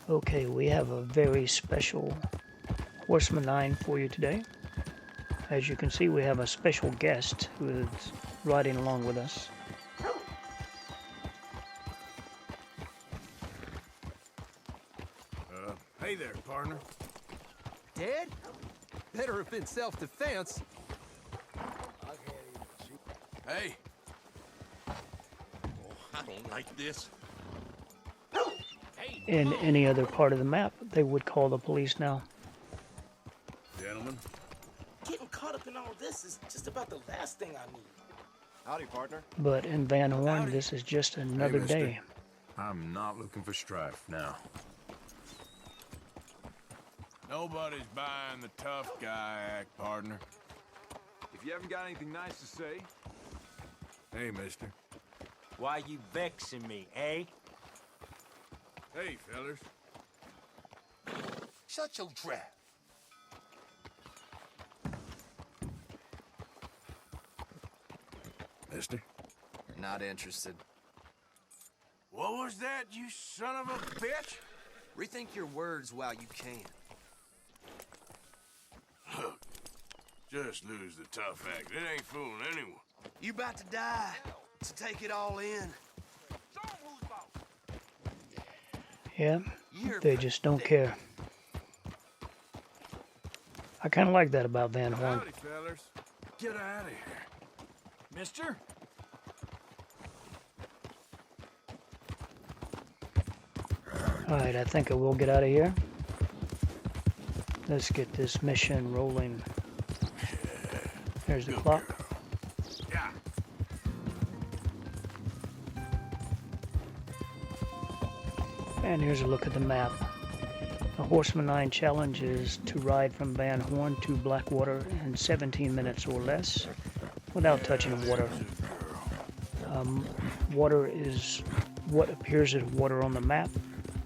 Okay, we have a very special Horseman 9 for you today. As you can see, we have a special guest who is riding along with us. Hey there, partner. Dead? Better have been self-defense. Hey. Oh, I don't like this. In any other part of the map, they would call the police now. Gentlemen. Getting caught up in all this is just about the last thing I need. Howdy, partner. But in Van Horn, this is just another mister. day. I'm not looking for strife now. Nobody's buying the tough guy act, partner. If you haven't got anything nice to say... Hey, mister. Why you vexing me, eh? Hey, fellers. Shut your trap. Mister. Not interested. What was that, you son of a bitch? Rethink your words while you can. Look, just lose the tough act. It ain't fooling anyone. You about to die, so take it all in. Yeah, they just don't care. I kind of like that about Van Horn. Howdy, fellers. Get out of here. Mister? Alright, I think I will get out of here. Let's get this mission rolling. There's the clock. Yeah. And here's a look at the map. The Horseman 9 challenge is to ride from Van Horn to Blackwater in 17 minutes or less without touching water. Water is what appears as water on the map.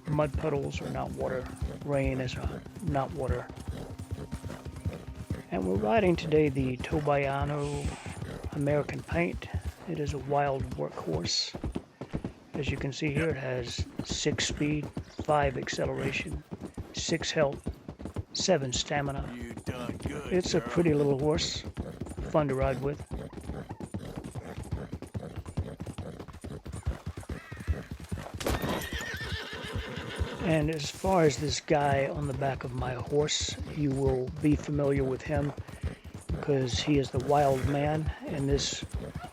Mud puddles are not water. Rain is not water. And we're riding today the Tobiano American Paint. It is a wild workhorse. As you can see here, it has 6 speed, 5 acceleration, 6 health, 7 stamina. You done good. It's a pretty little horse, fun to ride with. And as far as this guy on the back of my horse, you will be familiar with him because he is the wild man in this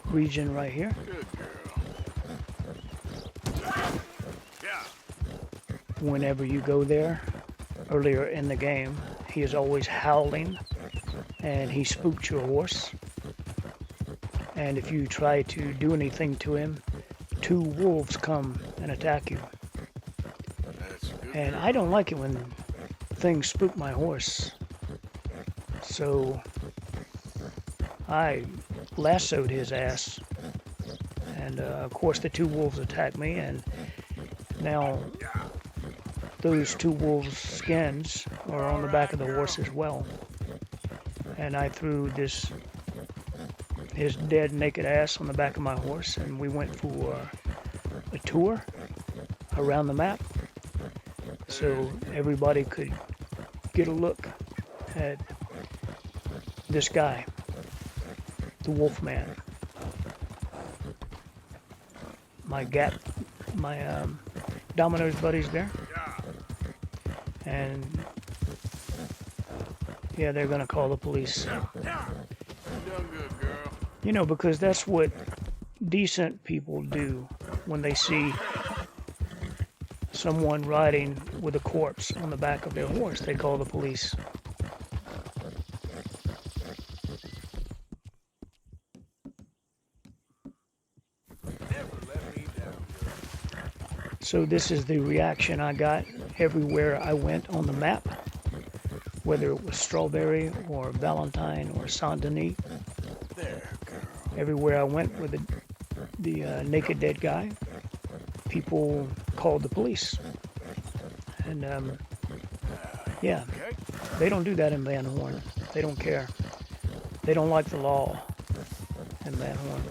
region right here. Good girl. Yeah. Whenever you go there, earlier in the game, he is always howling and he spooked your horse. And if you try to do anything to him, 2 wolves come and attack you. And I don't like it when things spook my horse. So I lassoed his ass. And of course the 2 wolves attacked me, and now those 2 wolves' skins are on the back of the horse as well. And I threw his dead naked ass on the back of my horse, and we went for a tour around the map. So everybody could get a look at this guy, the Wolfman. My Domino's buddies there. And yeah, they're gonna call the police. You done good, girl. You know, because that's what decent people do when they see someone riding with a corpse on the back of their horse. They call the police. Never let me down. So this is the reaction I got everywhere I went on the map, whether it was Strawberry or Valentine or Saint Denis. There, girl. Everywhere I went with the naked dead guy, people called the police. And yeah, they don't do that in Van Horn. They don't care. They don't like the law in Van Horn.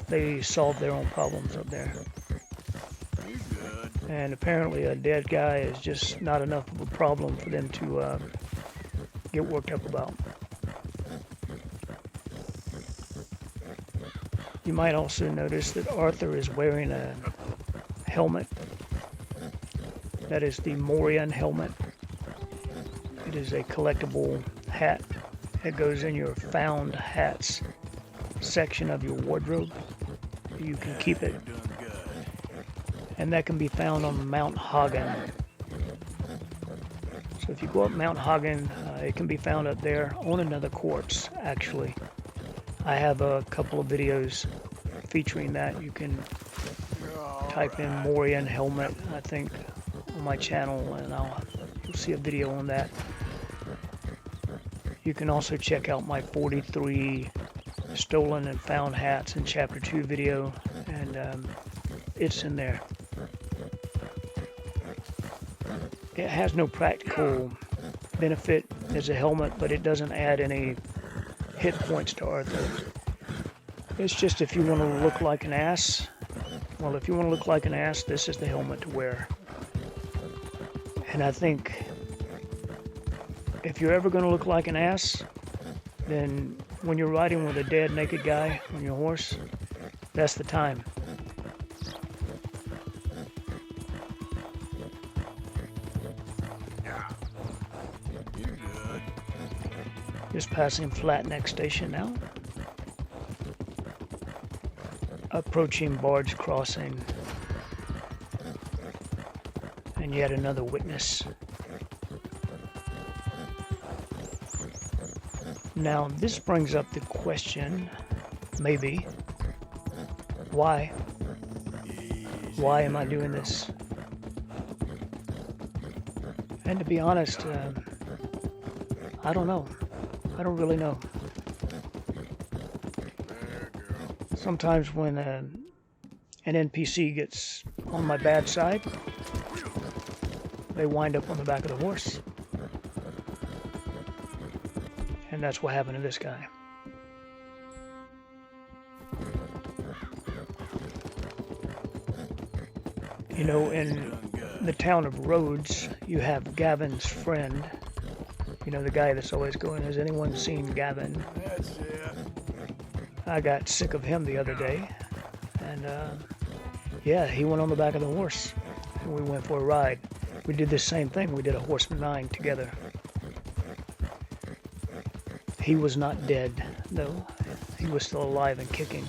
They solve their own problems up there. You good? And apparently a dead guy is just not enough of a problem for them to get worked up about. You might also notice that Arthur is wearing a helmet. That is the Morian helmet. It is a collectible hat. It goes in your found hats section of your wardrobe. You can keep it. And that can be found on Mount Hagen. So if you go up Mount Hagen, it can be found up there on another corpse, actually. I have a couple of videos featuring that. You can type in Morian helmet, I think, on my channel, and you'll see a video on that. You can also check out my 43 stolen and found hats in Chapter 2 video, and it's in there. It has no practical benefit as a helmet, but it doesn't add any hit points to Arthur. It's just if you want to look like an ass, well, if you want to look like an ass, this is the helmet to wear. And I think if you're ever going to look like an ass, then when you're riding with a dead, naked guy on your horse, that's the time. Just passing Flatneck Station now. Approaching Bard's Crossing. And yet another witness. Now, this brings up the question, maybe, why? Why am I doing this? And to be honest, I don't know. I don't really know. Sometimes when an NPC gets on my bad side, they wind up on the back of the horse. And that's what happened to this guy. You know, in the town of Rhodes, you have Gavin's friend. You know, the guy that's always going, has anyone seen Gavin? That's it. I got sick of him the other day. And, yeah, he went on the back of the horse. And we went for a ride. We did the same thing. We did a Horseman 9 together. He was not dead, though. He was still alive and kicking.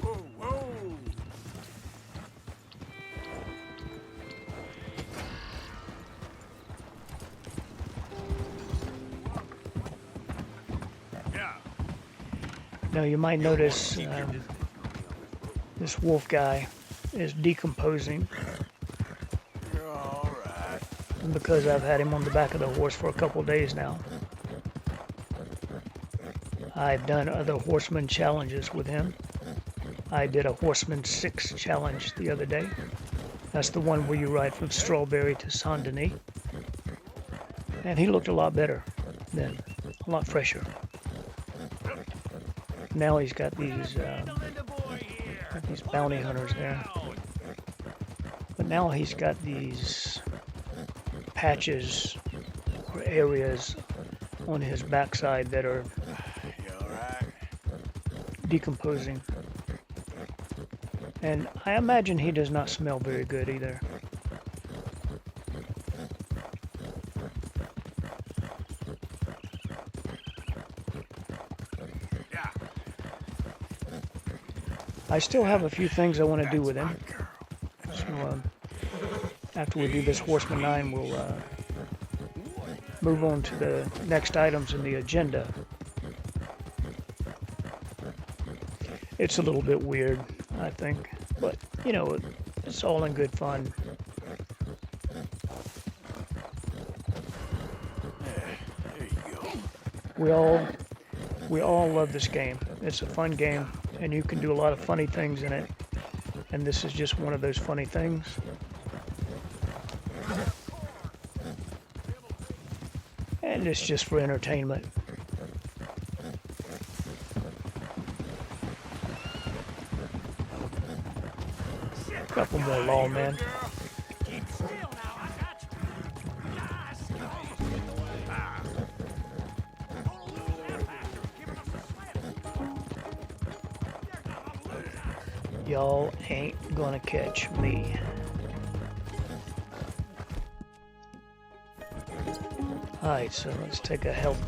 Whoa, whoa. Yeah. Now you might notice this wolf guy is decomposing. You're all right. Because I've had him on the back of the horse for a couple days now. I've done other Horseman challenges with him. I did a Horseman 6 challenge the other day. That's the one where you ride from Strawberry to Saint Denis. And he looked a lot better then, a lot fresher. Now he's got these bounty hunters there. But now he's got these patches or areas on his backside that are decomposing. And I imagine he does not smell very good either. I still have a few things I want to do with him. So after we do this Horseman 9, we'll move on to the next items in the agenda. It's a little bit weird, I think, but you know, it's all in good fun. There you go. We all love this game. It's a fun game, and you can do a lot of funny things in it. And this is just one of those funny things. And it's just for entertainment. Couple more lawmen. Keep still now, I got you. Nice. Gonna lose that bastard, giving us a slip. Y'all ain't gonna catch me. Alright, so let's take a health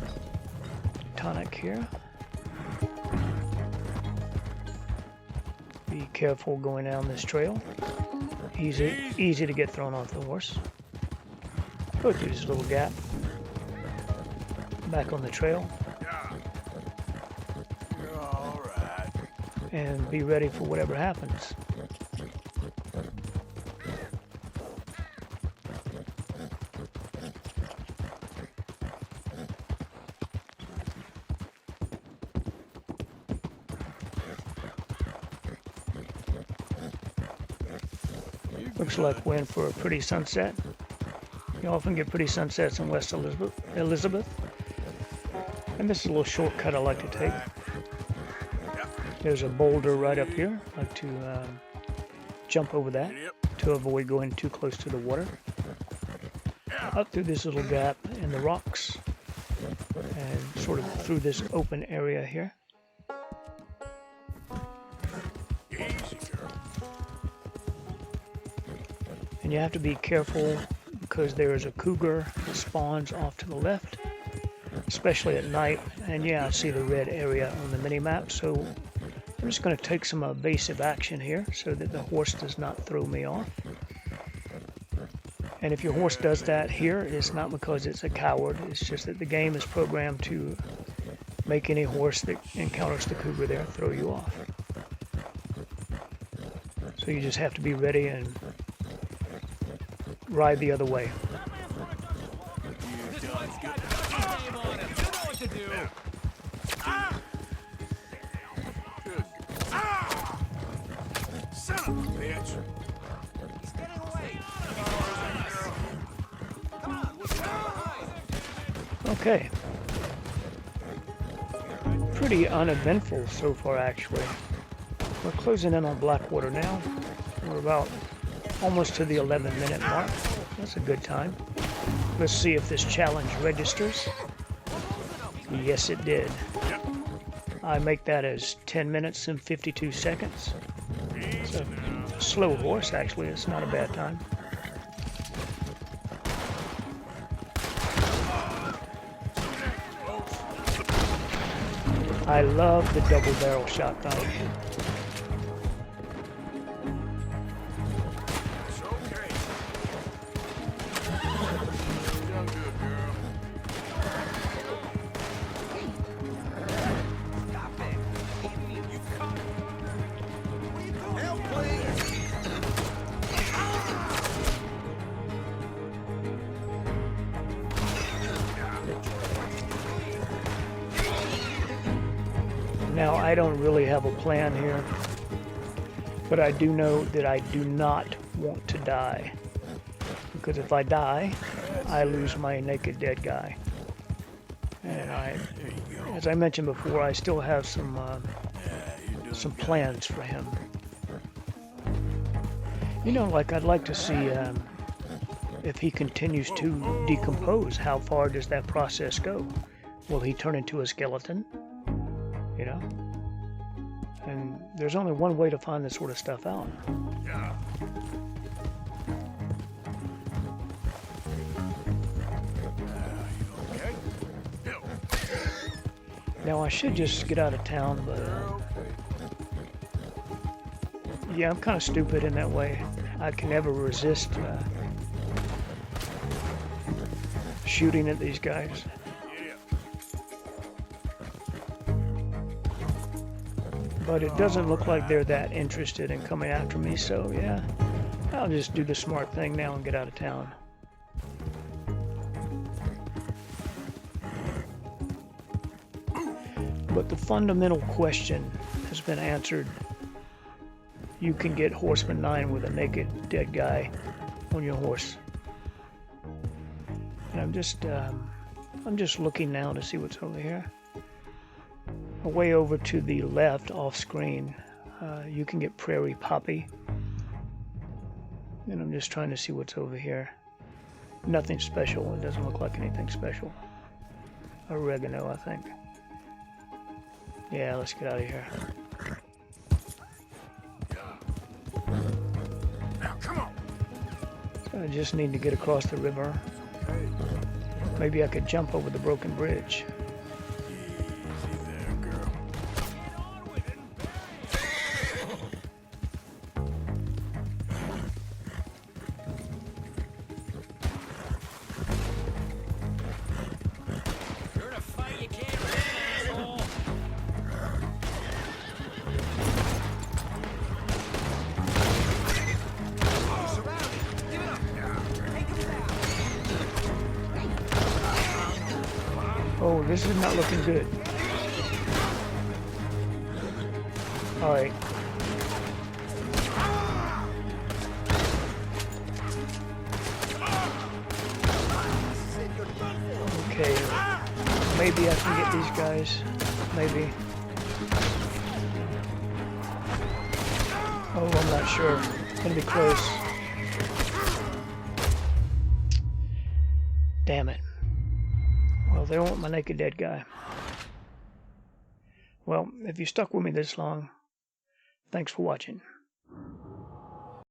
tonic here. Be careful going down this trail. Easy to get thrown off the horse. Go through this little gap. Back on the trail. You're all right. And be ready for whatever happens. Looks like we're in for a pretty sunset. You often get pretty sunsets in West Elizabeth. And this is a little shortcut I like to take. There's a boulder right up here. I like to jump over that to avoid going too close to the water. Up through this little gap in the rocks and sort of through this open area here. And you have to be careful because there is a cougar that spawns off to the left, especially at night. And yeah, I see the red area on the mini-map, so I'm just going to take some evasive action here so that the horse does not throw me off. And if your horse does that here, it's not because it's a coward, it's just that the game is programmed to make any horse that encounters the cougar there throw you off. So you just have to be ready and ride the other way. Son of a bitch. He's getting away. Okay. Pretty uneventful so far, actually. We're closing in on Blackwater now. We're about almost to the 11-minute mark. That's a good time. Let's see if this challenge registers. Yes, it did. I make that as 10 minutes and 52 seconds. It's a slow horse, actually. It's not a bad time. I love the double barrel shotgun. It's okay. You done good, girl. Stop it. You come. Help, please. Now, I don't really have a plan here, but I do know that I do not want to die. Because if I die, I lose my naked dead guy. And as I mentioned before, I still have some plans for him. You know, like I'd like to see if he continues to decompose, how far does that process go? Will he turn into a skeleton? You know? And there's only one way to find this sort of stuff out. Yeah. You okay? Bill. Now, I should just get out of town, but yeah, I'm kind of stupid in that way. I can never resist shooting at these guys. But it doesn't look like they're that interested in coming after me, so yeah, I'll just do the smart thing now and get out of town. But the fundamental question has been answered. You can get Horseman 9 with a naked dead guy on your horse. And I'm just I'm just looking now to see what's over here. Way over to the left, off screen, you can get prairie poppy. And I'm just trying to see what's over here. Nothing special. It doesn't look like anything special. Oregano, I think. Yeah, let's get out of here. Now, come on. So I just need to get across the river. Maybe I could jump over the broken bridge. Easy there, girl. You're in a fight you can't win, asshole. Oh, this is not looking good. Alright. Okay. Maybe I can get these guys. Maybe. Oh, I'm not sure. It's gonna be close. Damn it. Well, they don't want my naked dead guy. Well, if you stuck with me this long, thanks for watching.